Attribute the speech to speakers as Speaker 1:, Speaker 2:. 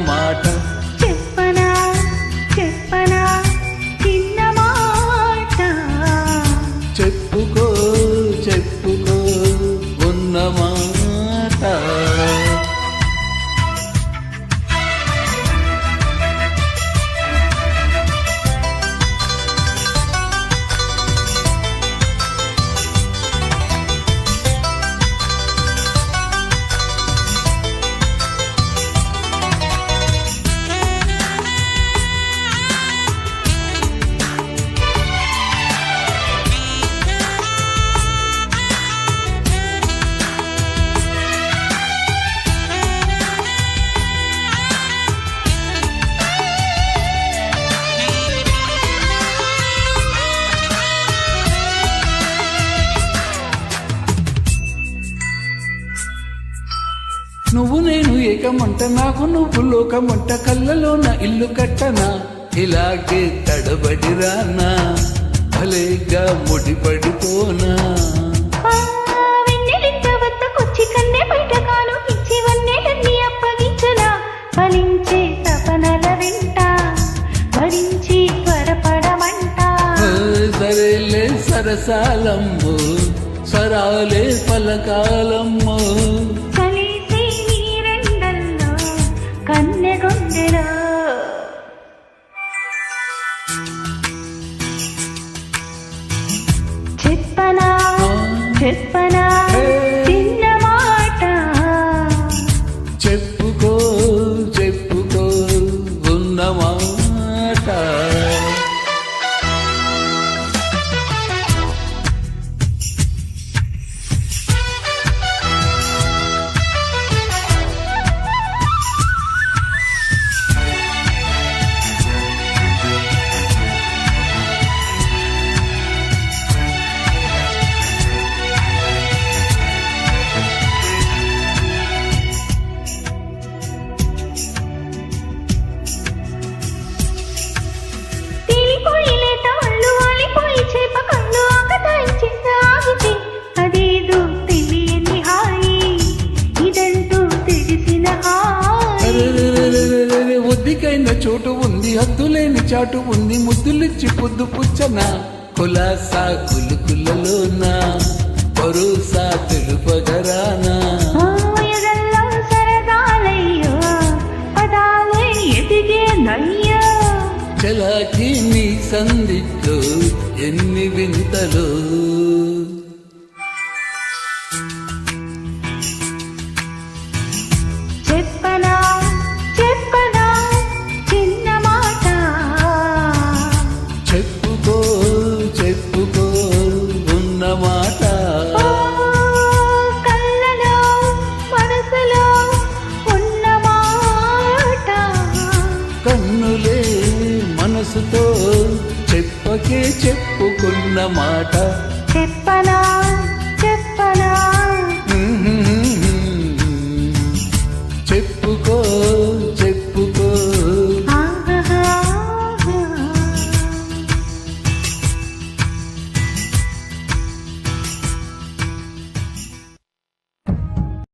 Speaker 1: మాట
Speaker 2: చెప్పనా చెప్పనా చిన్న మాట
Speaker 1: చెప్పుకో చెప్పుకో ఉన్న మాట నువ్వు నేను ఏకమంట నాకు నువ్వు లోకమంట కళ్ళలోన ఇల్లు కట్టనా ఇలాగే తడబడి రానా భలేగా ముడిపడిపోనా
Speaker 2: వెన్నెలింతవద్దకొచ్చి కన్నే బయట కాను ఇచ్చి వన్నెలన్నీ అప్పగించనా ఫలించే తపనల వెంట భరించి త్వరపడమంట
Speaker 1: సరేలే సరసాలమ్మో సరాలే పలకాలమ్మో
Speaker 2: కన్నెగొండెలో చెప్పనా చెప్పనా చిన్న మాట
Speaker 1: చెప్పుకో చెప్పుకో ఉన్న మాట ఒద్దికైన చోటు ఉంది హద్దులేని చాటు ఉంది ముద్దులిచ్చి పొద్దు పుచ్చన కులాసా కులుకులలోనా భరోసా తెలుపగరానా చలాకి నీ సందిట్లో ఎన్ని వింతలో
Speaker 2: చెప్పనా చెప్పనా చిన్న మాట
Speaker 1: చెప్పుకో చెప్పుకో ఉన్న మాట
Speaker 2: కళ్ళలో మనసులో ఉన్న మాట
Speaker 1: కన్నులే మనసుతో చెప్పకే చెప్పుకున్న మాట